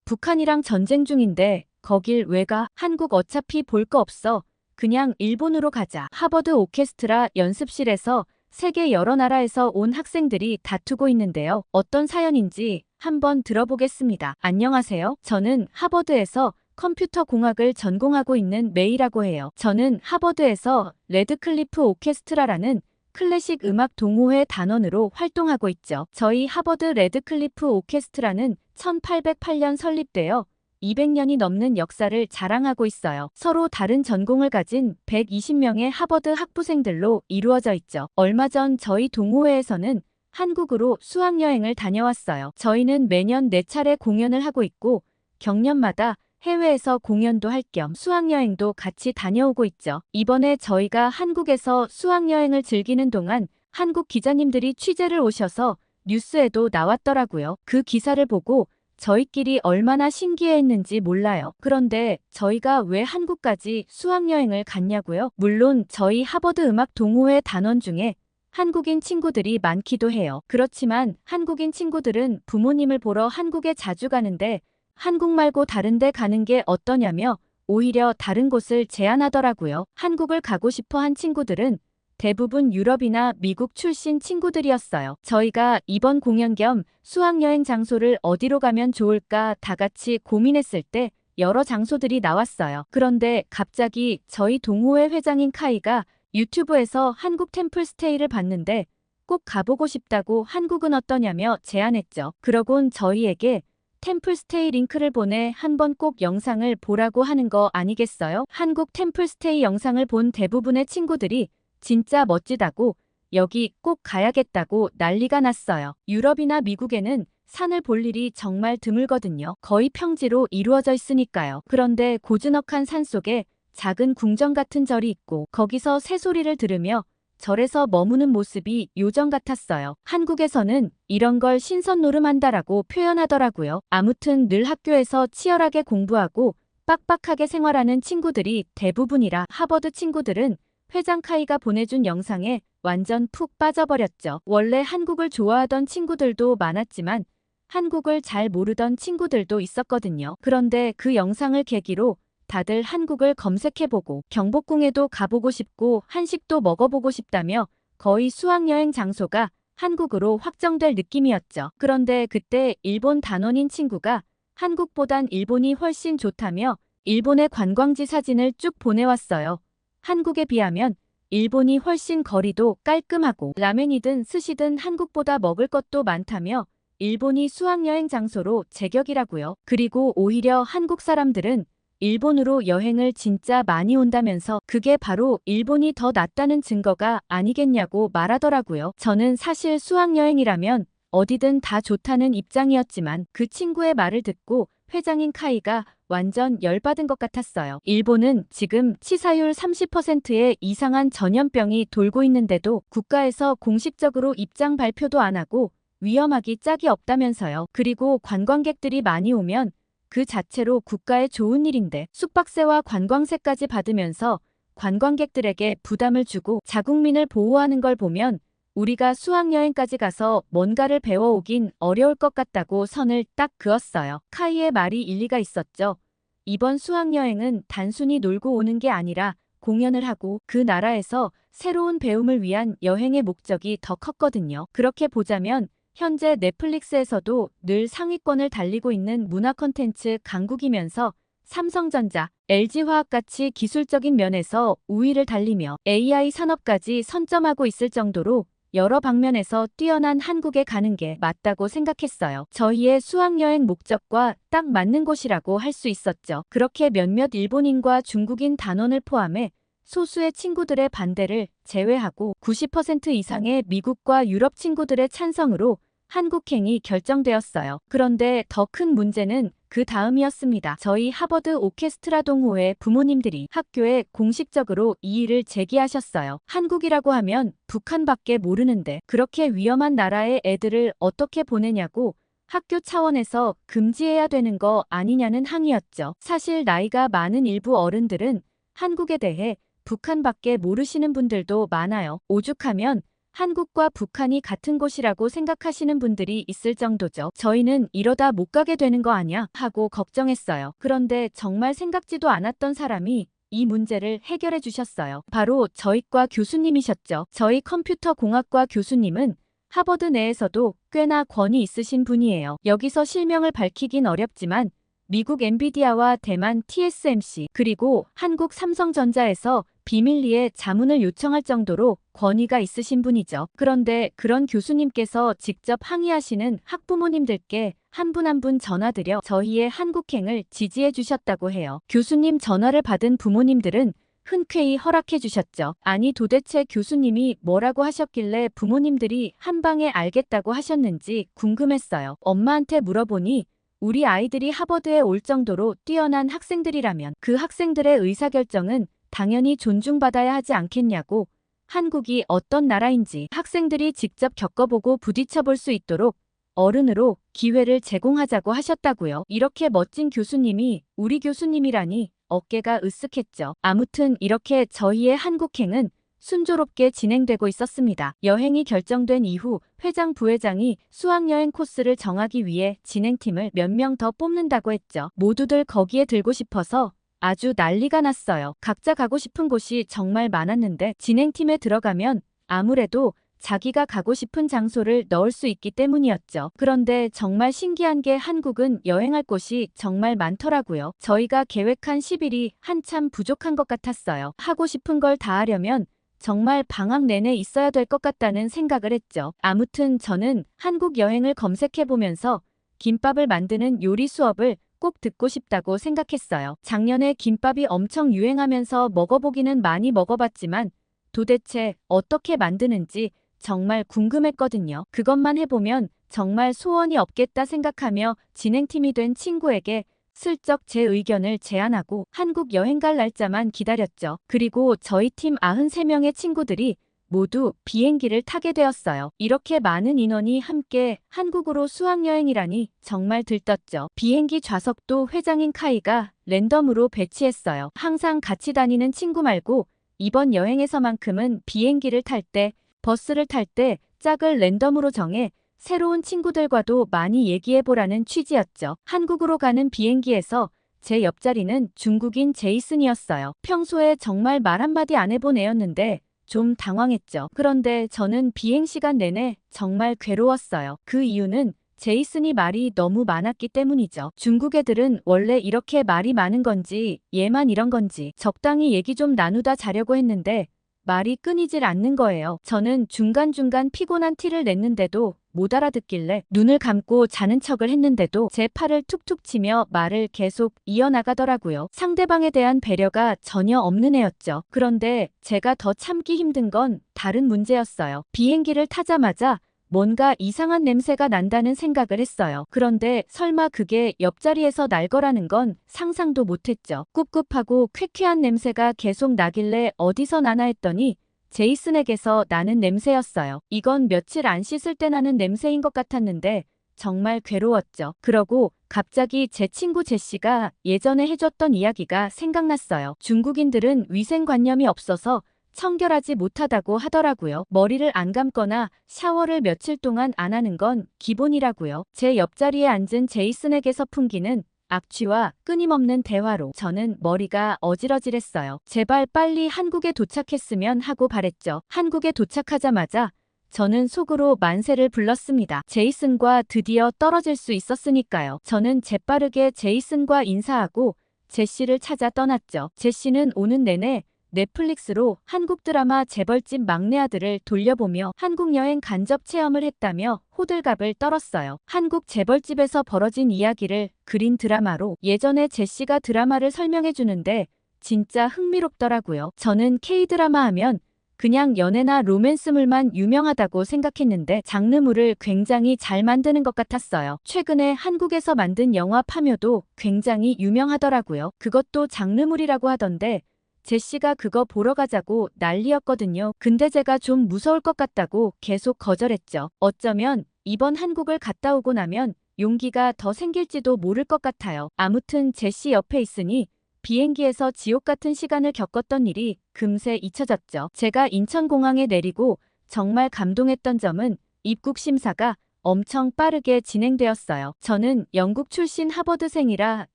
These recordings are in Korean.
북한이랑 전쟁 중인데 거길 왜 가? 한국 어차피 볼 거 없어. 그냥 일본으로 가자. 하버드 오케스트라 연습실에서 세계 여러 나라에서 온 학생들이 다투고 있는데요. 어떤 사연인지 한번 들어보겠습니다. 안녕하세요. 저는 하버드에서 컴퓨터 공학을 전공하고 있는 메이라고 해요. 저는 하버드에서 레드클리프 오케스트라라는 클래식 음악 동호회 단원으로 활동하고 있죠. 저희 하버드 레드클리프 오케스트라는 1808년 설립되어 200년이 넘는 역사를 자랑하고 있어요. 서로 다른 전공을 가진 120명의 하버드 학부생들로 이루어져 있죠. 얼마 전 저희 동호회에서는 한국으로 수학여행을 다녀왔어요. 저희는 매년 4차례 공연을 하고 있고 경년마다 해외에서 공연도 할 겸 수학여행도 같이 다녀오고 있죠. 이번에 저희가 한국에서 수학여행을 즐기는 동안 한국 기자님들이 취재를 오셔서 뉴스에도 나왔더라고요. 그 기사를 보고 저희끼리 얼마나 신기해했는지 몰라요. 그런데 저희가 왜 한국까지 수학여행을 갔냐고요? 물론 저희 하버드 음악 동호회 단원 중에 한국인 친구들이 많기도 해요. 그렇지만 한국인 친구들은 부모님을 보러 한국에 자주 가는데 한국 말고 다른 데 가는 게 어떠냐며 오히려 다른 곳을 제안하더라고요. 한국을 가고 싶어 한 친구들은 대부분 유럽이나 미국 출신 친구들이었어요. 저희가 이번 공연 겸 수학여행 장소를 어디로 가면 좋을까 다 같이 고민했을 때 여러 장소들이 나왔어요. 그런데 갑자기 저희 동호회 회장인 카이가 유튜브에서 한국 템플스테이를 봤는데 꼭 가보고 싶다고 한국은 어떠냐며 제안했죠. 그러곤 저희에게 템플스테이 링크를 보내 한번 꼭 영상을 보라고 하는 거 아니겠어요? 한국 템플스테이 영상을 본 대부분의 친구들이 진짜 멋지다고 여기 꼭 가야겠다고 난리가 났어요. 유럽이나 미국에는 산을 볼 일이 정말 드물거든요. 거의 평지로 이루어져 있으니까요. 그런데 고즈넉한 산 속에 작은 궁전 같은 절이 있고 거기서 새소리를 들으며 절에서 머무는 모습이 요정 같았어요. 한국에서는 이런 걸 신선노름한다라고 표현하더라고요. 아무튼 늘 학교에서 치열하게 공부하고 빡빡하게 생활하는 친구들이 대부분이라 하버드 친구들은 회장 카이가 보내준 영상에 완전 푹 빠져버렸죠. 원래 한국을 좋아하던 친구들도 많았지만 한국을 잘 모르던 친구들도 있었거든요. 그런데 그 영상을 계기로 다들 한국을 검색해보고 경복궁에도 가보고 싶고 한식도 먹어보고 싶다며 거의 수학여행 장소가 한국으로 확정될 느낌이었죠. 그런데 그때 일본 단원인 친구가 한국보단 일본이 훨씬 좋다며 일본의 관광지 사진을 쭉 보내왔어요. 한국에 비하면 일본이 훨씬 거리도 깔끔하고 라멘이든 스시든 한국보다 먹을 것도 많다며 일본이 수학여행 장소로 제격이라고요. 그리고 오히려 한국 사람들은 일본으로 여행을 진짜 많이 온다면서 그게 바로 일본이 더 낫다는 증거가 아니겠냐고 말하더라고요. 저는 사실 수학여행이라면 어디든 다 좋다는 입장이었지만 그 친구의 말을 듣고 회장인 카이가 완전 열받은 것 같았어요. 일본은 지금 치사율 30%의 이상한 전염병이 돌고 있는데도 국가에서 공식적으로 입장 발표도 안 하고 위험하기 짝이 없다면서요. 그리고 관광객들이 많이 오면 그 자체로 국가에 좋은 일인데 숙박세와 관광세까지 받으면서 관광객들에게 부담을 주고 자국민을 보호하는 걸 보면 우리가 수학여행까지 가서 뭔가를 배워오긴 어려울 것 같다고 선을 딱 그었어요. 카이의 말이 일리가 있었죠. 이번 수학여행은 단순히 놀고 오는 게 아니라 공연을 하고 그 나라에서 새로운 배움을 위한 여행의 목적이 더 컸거든요. 그렇게 보자면 현재 넷플릭스에서도 늘 상위권을 달리고 있는 문화 콘텐츠 강국이면서 삼성전자, LG화학같이 기술적인 면에서 우위를 달리며 AI 산업까지 선점하고 있을 정도로 여러 방면에서 뛰어난 한국에 가는 게 맞다고 생각했어요. 저희의 수학여행 목적과 딱 맞는 곳이라고 할 수 있었죠. 그렇게 몇몇 일본인과 중국인 단원을 포함해 소수의 친구들의 반대를 제외하고 90% 이상의 미국과 유럽 친구들의 찬성으로 한국행이 결정되었어요. 그런데 더 큰 문제는 그 다음이었습니다. 저희 하버드 오케스트라 동호회 부모님들이 학교에 공식적으로 이의를 제기하셨어요. 한국이라고 하면 북한밖에 모르는데 그렇게 위험한 나라의 애들을 어떻게 보내냐고 학교 차원에서 금지해야 되는 거 아니냐는 항의였죠. 사실 나이가 많은 일부 어른들은 한국에 대해 북한밖에 모르시는 분들도 많아요. 오죽하면 한국과 북한이 같은 곳이라고 생각하시는 분들이 있을 정도죠. 저희는 이러다 못 가게 되는 거 아냐 하고 걱정했어요. 그런데 정말 생각지도 않았던 사람이 이 문제를 해결해 주셨어요. 바로 저희과 교수님이셨죠. 저희 컴퓨터공학과 교수님은 하버드 내에서도 꽤나 권위 있으신 분이에요. 여기서 실명을 밝히긴 어렵지만 미국 엔비디아와 대만 TSMC 그리고 한국 삼성전자에서 비밀리에 자문을 요청할 정도로 권위가 있으신 분이죠. 그런데 그런 교수님께서 직접 항의하시는 학부모님들께 한 분 한 분 전화드려 저희의 한국행을 지지해 주셨다고 해요. 교수님 전화를 받은 부모님들은 흔쾌히 허락해 주셨죠. 아니 도대체 교수님이 뭐라고 하셨길래 부모님들이 한 방에 알겠다고 하셨는지 궁금했어요. 엄마한테 물어보니 우리 아이들이 하버드에 올 정도로 뛰어난 학생들이라면 그 학생들의 의사결정은 당연히 존중받아야 하지 않겠냐고, 한국이 어떤 나라인지 학생들이 직접 겪어보고 부딪혀볼 수 있도록 어른으로 기회를 제공하자고 하셨다고요. 이렇게 멋진 교수님이 우리 교수님이라니 어깨가 으쓱했죠. 아무튼 이렇게 저희의 한국행은 순조롭게 진행되고 있었습니다. 여행이 결정된 이후 회장 부회장이 수학여행 코스를 정하기 위해 진행팀을 몇 명 더 뽑는다고 했죠. 모두들 거기에 들고 싶어서 아주 난리가 났어요. 각자 가고 싶은 곳이 정말 많았는데 진행팀에 들어가면 아무래도 자기가 가고 싶은 장소를 넣을 수 있기 때문이었죠. 그런데 정말 신기한 게 한국은 여행할 곳이 정말 많더라고요. 저희가 계획한 10일이 한참 부족한 것 같았어요. 하고 싶은 걸 다 하려면 정말 방학 내내 있어야 될 것 같다는 생각을 했죠. 아무튼 저는 한국 여행을 검색해보면서 김밥을 만드는 요리 수업을 꼭 듣고 싶다고 생각했어요. 작년에 김밥이 엄청 유행하면서 먹어보기는 많이 먹어봤지만 도대체 어떻게 만드는지 정말 궁금했거든요. 그것만 해보면 정말 소원이 없겠다 생각하며 진행팀이 된 친구에게 슬쩍 제 의견을 제안하고 한국 여행 갈 날짜만 기다렸죠. 그리고 저희 팀 93명의 친구들이 모두 비행기를 타게 되었어요. 이렇게 많은 인원이 함께 한국으로 수학여행이라니 정말 들떴죠. 비행기 좌석도 회장인 카이가 랜덤으로 배치했어요. 항상 같이 다니는 친구 말고 이번 여행에서만큼은 비행기를 탈 때, 버스를 탈 때 짝을 랜덤으로 정해 새로운 친구들과도 많이 얘기해보라는 취지였죠. 한국으로 가는 비행기에서 제 옆자리는 중국인 제이슨이었어요. 평소에 정말 말 한마디 안 해본 애였는데 좀 당황했죠. 그런데 저는 비행시간 내내 정말 괴로웠어요. 그 이유는 제이슨이 말이 너무 많았기 때문이죠. 중국 애들은 원래 이렇게 말이 많은 건지 얘만 이런 건지 적당히 얘기 좀 나누다 자려고 했는데 말이 끊이질 않는 거예요. 저는 중간중간 피곤한 티를 냈는데도 못 알아듣길래 눈을 감고 자는 척을 했는데도 제 팔을 툭툭 치며 말을 계속 이어나가더라고요. 상대방에 대한 배려가 전혀 없는 애였죠. 그런데 제가 더 참기 힘든 건 다른 문제였어요. 비행기를 타자마자 뭔가 이상한 냄새가 난다는 생각을 했어요. 그런데 설마 그게 옆자리에서 날 거라는 건 상상도 못했죠. 꿉꿉하고 쾌쾌한 냄새가 계속 나길래 어디서 나나 했더니 제이슨에게서 나는 냄새였어요. 이건 며칠 안 씻을 때 나는 냄새인 것 같았는데 정말 괴로웠죠. 그러고 갑자기 제 친구 제시가 예전에 해줬던 이야기가 생각났어요. 중국인들은 위생관념이 없어서 청결하지 못하다고 하더라고요. 머리를 안 감거나 샤워를 며칠 동안 안 하는 건 기본이라고요. 제 옆자리에 앉은 제이슨에게서 풍기는 악취와 끊임없는 대화로 저는 머리가 어질어질했어요. 제발 빨리 한국에 도착했으면 하고 바랬죠. 한국에 도착하자마자 저는 속으로 만세를 불렀습니다. 제이슨과 드디어 떨어질 수 있었으니까요. 저는 재빠르게 제이슨과 인사하고 제시를 찾아 떠났죠. 제시는 오는 내내 넷플릭스로 한국 드라마 재벌집 막내 아들을 돌려보며 한국 여행 간접 체험을 했다며 호들갑을 떨었어요. 한국 재벌집에서 벌어진 이야기를 그린 드라마로 예전에 제시가 드라마를 설명해 주는데 진짜 흥미롭더라고요. 저는 K드라마 하면 그냥 연애나 로맨스물만 유명하다고 생각했는데 장르물을 굉장히 잘 만드는 것 같았어요. 최근에 한국에서 만든 영화 파묘도 굉장히 유명하더라고요. 그것도 장르물이라고 하던데 제시가 그거 보러 가자고 난리였거든요. 근데 제가 좀 무서울 것 같다고 계속 거절했죠. 어쩌면 이번 한국을 갔다 오고 나면 용기가 더 생길지도 모를 것 같아요. 아무튼 제시 옆에 있으니 비행기에서 지옥 같은 시간을 겪었던 일이 금세 잊혀졌죠. 제가 인천공항에 내리고 정말 감동했던 점은 입국 심사가 엄청 빠르게 진행되었어요. 저는 영국 출신 하버드생이라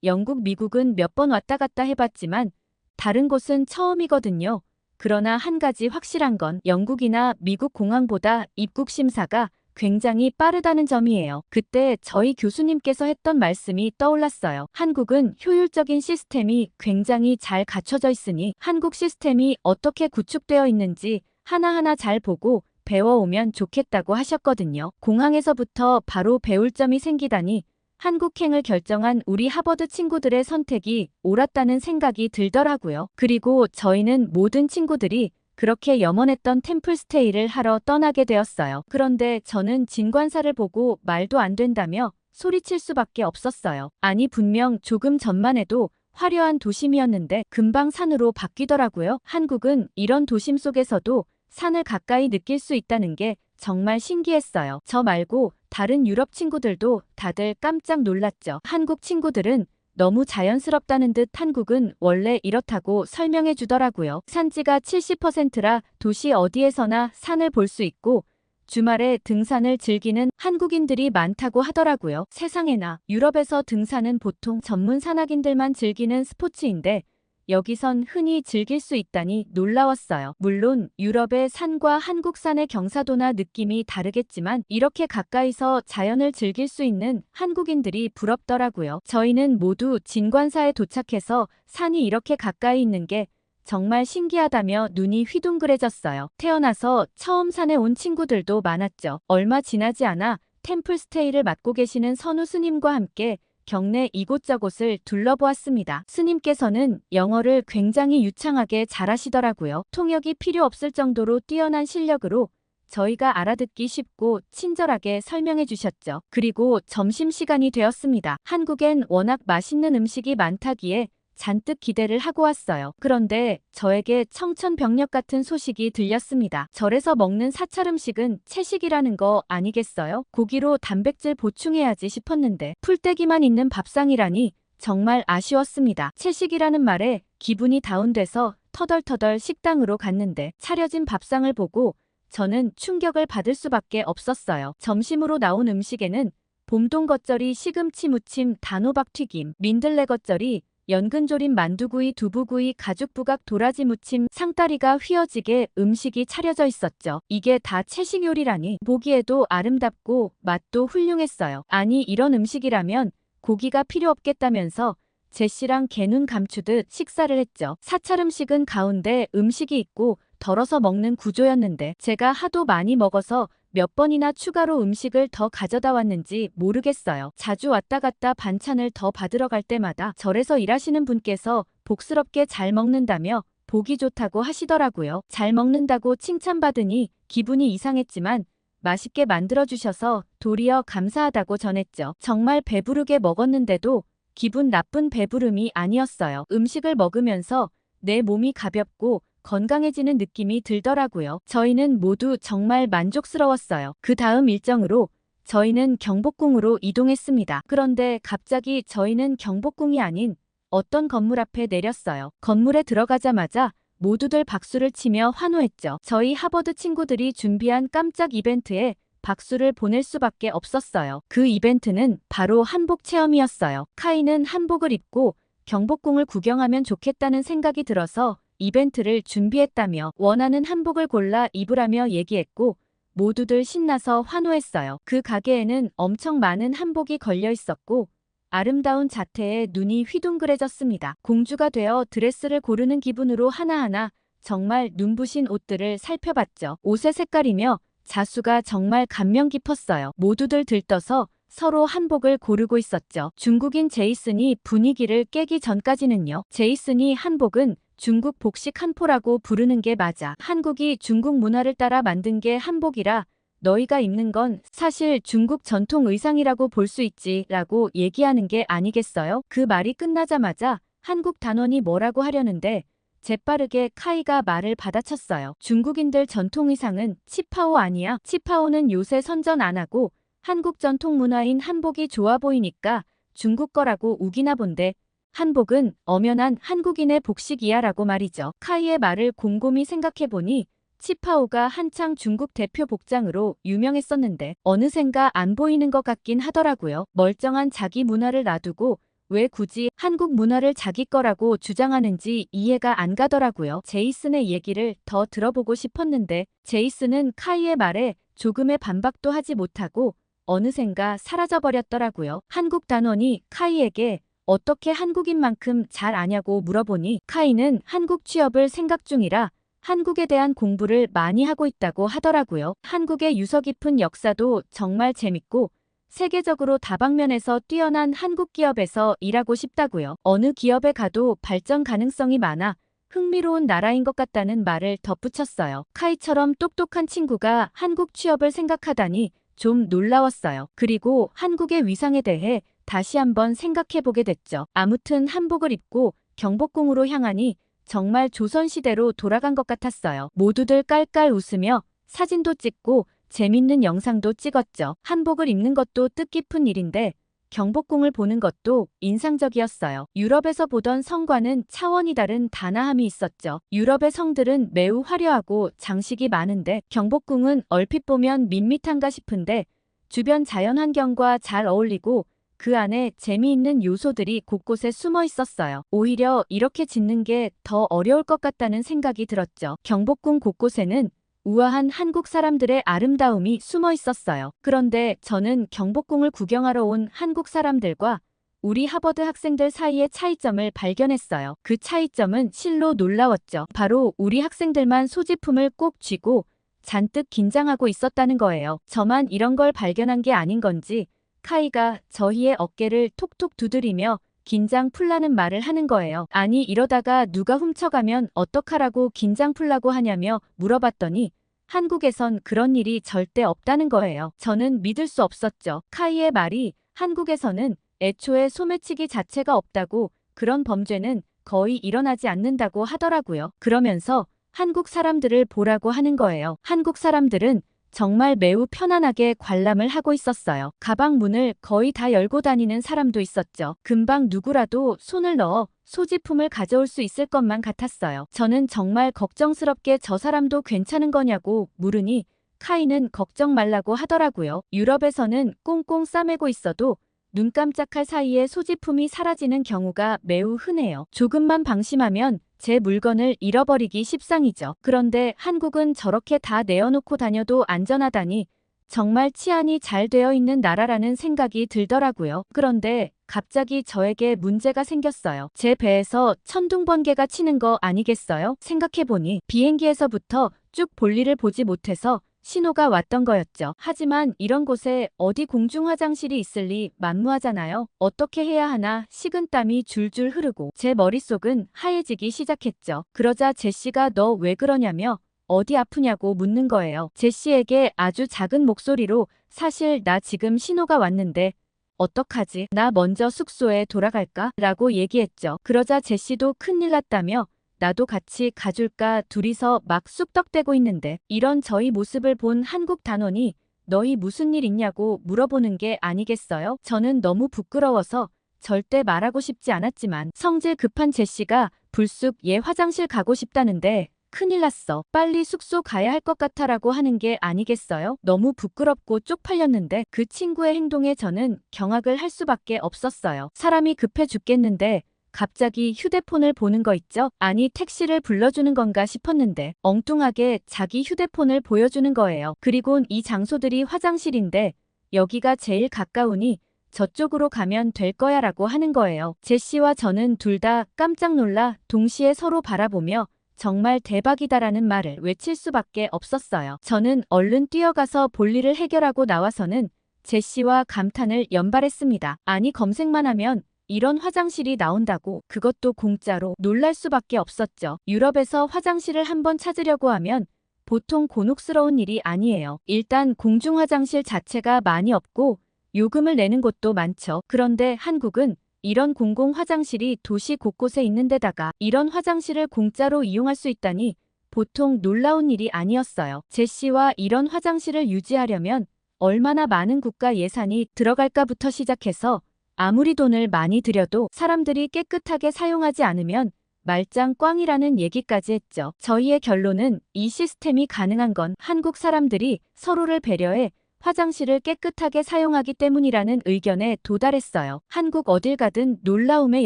영국, 미국은 몇 번 왔다 갔다 해봤지만 다른 곳은 처음이거든요. 그러나 한 가지 확실한 건 영국이나 미국 공항보다 입국 심사가 굉장히 빠르다는 점이에요. 그때 저희 교수님께서 했던 말씀이 떠올랐어요. 한국은 효율적인 시스템이 굉장히 잘 갖춰져 있으니 한국 시스템이 어떻게 구축되어 있는지 하나하나 잘 보고 배워오면 좋겠다고 하셨거든요. 공항에서부터 바로 배울 점이 생기다니 한국행을 결정한 우리 하버드 친구들의 선택이 옳았다는 생각이 들더라고요. 그리고 저희는 모든 친구들이 그렇게 염원했던 템플스테이를 하러 떠나게 되었어요. 그런데 저는 진관사를 보고 말도 안 된다며 소리칠 수밖에 없었어요. 아니, 분명 조금 전만 해도 화려한 도심이었는데 금방 산으로 바뀌더라고요. 한국은 이런 도심 속에서도 산을 가까이 느낄 수 있다는 게 정말 신기했어요. 저 말고 다른 유럽 친구들도 다들 깜짝 놀랐죠. 한국 친구들은 너무 자연스럽다는 듯 한국은 원래 이렇다고 설명해 주더라고요. 산지가 70%라 도시 어디에서나 산을 볼 수 있고 주말에 등산을 즐기는 한국인들이 많다고 하더라고요. 세상에나, 유럽에서 등산은 보통 전문 산악인들만 즐기는 스포츠인데 여기선 흔히 즐길 수 있다니 놀라웠어요. 물론 유럽의 산과 한국 산의 경사도나 느낌이 다르겠지만 이렇게 가까이서 자연을 즐길 수 있는 한국인들이 부럽더라고요. 저희는 모두 진관사에 도착해서 산이 이렇게 가까이 있는 게 정말 신기하다며 눈이 휘둥그레졌어요. 태어나서 처음 산에 온 친구들도 많았죠. 얼마 지나지 않아 템플스테이를 맡고 계시는 선우 스님과 함께 경내 이곳저곳을 둘러보았습니다. 스님께서는 영어를 굉장히 유창하게 잘하시더라고요. 통역이 필요 없을 정도로 뛰어난 실력으로 저희가 알아듣기 쉽고 친절하게 설명해 주셨죠. 그리고 점심시간이 되었습니다. 한국엔 워낙 맛있는 음식이 많다기에 잔뜩 기대를 하고 왔어요. 그런데 저에게 청천벽력 같은 소식이 들렸습니다. 절에서 먹는 사찰 음식은 채식이라는 거 아니겠어요? 고기로 단백질 보충해야지 싶었는데 풀떼기만 있는 밥상이라니 정말 아쉬웠습니다. 채식이라는 말에 기분이 다운돼서 터덜터덜 식당으로 갔는데 차려진 밥상을 보고 저는 충격을 받을 수밖에 없었어요. 점심으로 나온 음식에는 봄동 겉절이, 시금치 무침, 단호박 튀김, 민들레 겉절이, 연근조림, 만두구이, 두부구이, 가죽부각, 도라지 무침, 상다리가 휘어지게 음식이 차려져 있었죠. 이게 다 채식 요리라니 보기에도 아름답고 맛도 훌륭했어요. 아니, 이런 음식이라면 고기가 필요 없겠다면서 제씨랑 개눈 감추듯 식사를 했죠. 사찰 음식은 가운데 음식이 있고 덜어서 먹는 구조였는데 제가 하도 많이 먹어서 몇 번이나 추가로 음식을 더 가져다 왔는지 모르겠어요. 자주 왔다 갔다 반찬을 더 받으러 갈 때마다 절에서 일하시는 분께서 복스럽게 잘 먹는다며 보기 좋다고 하시더라고요. 잘 먹는다고 칭찬받으니 기분이 이상했지만 맛있게 만들어주셔서 도리어 감사하다고 전했죠. 정말 배부르게 먹었는데도 기분 나쁜 배부름이 아니었어요. 음식을 먹으면서 내 몸이 가볍고 건강해지는 느낌이 들더라고요. 저희는 모두 정말 만족스러웠어요. 그 다음 일정으로 저희는 경복궁으로 이동했습니다. 그런데 갑자기 저희는 경복궁이 아닌 어떤 건물 앞에 내렸어요. 건물에 들어가자마자 모두들 박수를 치며 환호했죠. 저희 하버드 친구들이 준비한 깜짝 이벤트에 박수를 보낼 수밖에 없었어요. 그 이벤트는 바로 한복 체험이었어요. 카이는 한복을 입고 경복궁을 구경하면 좋겠다는 생각이 들어서 이벤트를 준비했다며 원하는 한복을 골라 입으라며 얘기했고 모두들 신나서 환호했어요. 그 가게에는 엄청 많은 한복이 걸려 있었고 아름다운 자태에 눈이 휘둥그레졌습니다. 공주가 되어 드레스를 고르는 기분으로 하나하나 정말 눈부신 옷들을 살펴봤죠. 옷의 색깔이며 자수가 정말 감명 깊었어요. 모두들 들떠서 서로 한복을 고르고 있었죠. 중국인 제이슨이 분위기를 깨기 전까지는요. 제이슨이 한복은 중국 복식 한포라고 부르는 게 맞아. 한국이 중국 문화를 따라 만든 게 한복이라 너희가 입는 건 사실 중국 전통 의상이라고 볼 수 있지 라고 얘기하는 게 아니겠어요? 그 말이 끝나자마자 한국 단원이 뭐라고 하려는데 재빠르게 카이가 말을 받아쳤어요. 중국인들 전통 의상은 치파오 아니야. 치파오는 요새 선전 안 하고 한국 전통 문화인 한복이 좋아 보이니까 중국 거라고 우기나 본데 한복은 엄연한 한국인의 복식이야 라고 말이죠. 카이의 말을 곰곰이 생각해보니 치파오가 한창 중국 대표 복장으로 유명했었는데 어느샌가 안 보이는 것 같긴 하더라고요. 멀쩡한 자기 문화를 놔두고 왜 굳이 한국 문화를 자기 거라고 주장하는지 이해가 안 가더라고요. 제이슨의 얘기를 더 들어보고 싶었는데 제이슨은 카이의 말에 조금의 반박도 하지 못하고 어느샌가 사라져버렸더라고요. 한국 단원이 카이에게 어떻게 한국인만큼 잘 아냐고 물어보니 카이는 한국 취업을 생각 중이라 한국에 대한 공부를 많이 하고 있다고 하더라고요. 한국의 유서 깊은 역사도 정말 재밌고 세계적으로 다방면에서 뛰어난 한국 기업에서 일하고 싶다고요. 어느 기업에 가도 발전 가능성이 많아 흥미로운 나라인 것 같다는 말을 덧붙였어요. 카이처럼 똑똑한 친구가 한국 취업을 생각하다니 좀 놀라웠어요. 그리고 한국의 위상에 대해 다시 한번 생각해보게 됐죠. 아무튼 한복을 입고 경복궁으로 향하니 정말 조선시대로 돌아간 것 같았어요. 모두들 깔깔 웃으며 사진도 찍고 재밌는 영상도 찍었죠. 한복을 입는 것도 뜻깊은 일인데 경복궁을 보는 것도 인상적이었어요. 유럽에서 보던 성과는 차원이 다른 단아함이 있었죠. 유럽의 성들은 매우 화려하고 장식이 많은데 경복궁은 얼핏 보면 밋밋한가 싶은데 주변 자연환경과 잘 어울리고 그 안에 재미있는 요소들이 곳곳에 숨어 있었어요. 오히려 이렇게 짓는 게 더 어려울 것 같다는 생각이 들었죠. 경복궁 곳곳에는 우아한 한국 사람들의 아름다움이 숨어 있었어요. 그런데 저는 경복궁을 구경하러 온 한국 사람들과 우리 하버드 학생들 사이의 차이점을 발견했어요. 그 차이점은 실로 놀라웠죠. 바로 우리 학생들만 소지품을 꼭 쥐고 잔뜩 긴장하고 있었다는 거예요. 저만 이런 걸 발견한 게 아닌 건지 카이가 저희의 어깨를 톡톡 두드리며 긴장 풀라는 말을 하는 거예요. 아니 이러다가 누가 훔쳐가면 어떡하라고 긴장 풀라고 하냐며 물어봤더니 한국에선 그런 일이 절대 없다는 거예요. 저는 믿을 수 없었죠. 카이의 말이 한국에서는 애초에 소매치기 자체가 없다고 그런 범죄는 거의 일어나지 않는다고 하더라고요. 그러면서 한국 사람들을 보라고 하는 거예요. 한국 사람들은 정말 매우 편안하게 관람을 하고 있었어요. 가방 문을 거의 다 열고 다니는 사람도 있었죠. 금방 누구라도 손을 넣어 소지품을 가져올 수 있을 것만 같았어요. 저는 정말 걱정스럽게 저 사람도 괜찮은 거냐고 물으니 카이는 걱정 말라고 하더라고요. 유럽에서는 꽁꽁 싸매고 있어도 눈 깜짝할 사이에 소지품이 사라지는 경우가 매우 흔해요. 조금만 방심하면 제 물건을 잃어버리기 십상이죠. 그런데 한국은 저렇게 다 내어놓고 다녀도 안전하다니 정말 치안이 잘 되어 있는 나라라는 생각이 들더라고요. 그런데 갑자기 저에게 문제가 생겼어요. 제 배에서 천둥번개가 치는 거 아니겠어요? 생각해보니 비행기에서부터 쭉 볼일을 보지 못해서 신호가 왔던 거였죠. 하지만 이런 곳에 어디 공중 화장실이 있을 리 만무하잖아요. 어떻게 해야 하나 식은땀이 줄줄 흐르고 제 머릿속은 하얘지기 시작했죠. 그러자 제시가 너 왜 그러냐며 어디 아프냐고 묻는 거예요. 제시에게 아주 작은 목소리로 사실 나 지금 신호가 왔는데 어떡하지? 나 먼저 숙소에 돌아갈까? 라고 얘기했죠. 그러자 제시도 큰일 났다며 나도 같이 가줄까 둘이서 막 쑥덕대고 있는데 이런 저희 모습을 본 한국 단원이 너희 무슨 일 있냐고 물어보는 게 아니겠어요? 저는 너무 부끄러워서 절대 말하고 싶지 않았지만 성질 급한 제시가 불쑥 얘 화장실 가고 싶다는데 큰일 났어. 빨리 숙소 가야 할 것 같아라고 하는 게 아니겠어요? 너무 부끄럽고 쪽팔렸는데 그 친구의 행동에 저는 경악을 할 수밖에 없었어요. 사람이 급해 죽겠는데 갑자기 휴대폰을 보는 거 있죠? 아니 택시를 불러주는 건가 싶었는데 엉뚱하게 자기 휴대폰을 보여주는 거예요. 그리곤 이 장소들이 화장실인데 여기가 제일 가까우니 저쪽으로 가면 될 거야 라고 하는 거예요. 제시와 저는 둘 다 깜짝 놀라 동시에 서로 바라보며 정말 대박이다라는 말을 외칠 수밖에 없었어요. 저는 얼른 뛰어가서 볼일을 해결하고 나와서는 제시와 감탄을 연발했습니다. 아니 검색만 하면 이런 화장실이 나온다고 그것도 공짜로 놀랄 수밖에 없었죠. 유럽에서 화장실을 한번 찾으려고 하면 보통 곤혹스러운 일이 아니에요. 일단 공중 화장실 자체가 많이 없고 요금을 내는 곳도 많죠. 그런데 한국은 이런 공공 화장실이 도시 곳곳에 있는 데다가 이런 화장실을 공짜로 이용할 수 있다니 보통 놀라운 일이 아니었어요. 제시와 이런 화장실을 유지하려면 얼마나 많은 국가 예산이 들어갈까부터 시작해서 아무리 돈을 많이 들여도 사람들이 깨끗하게 사용하지 않으면 말짱 꽝이라는 얘기까지 했죠. 저희의 결론은 이 시스템이 가능한 건 한국 사람들이 서로를 배려해 화장실을 깨끗하게 사용하기 때문이라는 의견에 도달했어요. 한국 어딜 가든 놀라움의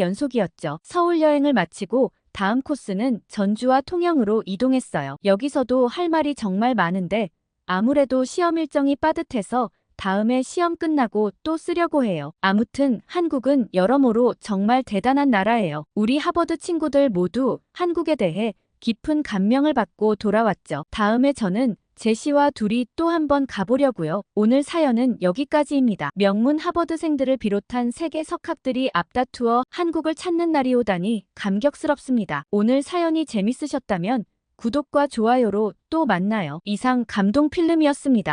연속이었죠. 서울 여행을 마치고 다음 코스는 전주와 통영으로 이동했어요. 여기서도 할 말이 정말 많은데 아무래도 시험 일정이 빠듯해서 다음에 시험 끝나고 또 쓰려고 해요. 아무튼 한국은 여러모로 정말 대단한 나라예요. 우리 하버드 친구들 모두 한국에 대해 깊은 감명을 받고 돌아왔죠. 다음에 저는 제시와 둘이 또 한번 가보려고요. 오늘 사연은 여기까지입니다. 명문 하버드생들을 비롯한 세계 석학들이 앞다투어 한국을 찾는 날이 오다니 감격스럽습니다. 오늘 사연이 재밌으셨다면 구독과 좋아요로 또 만나요. 이상 감동 필름이었습니다.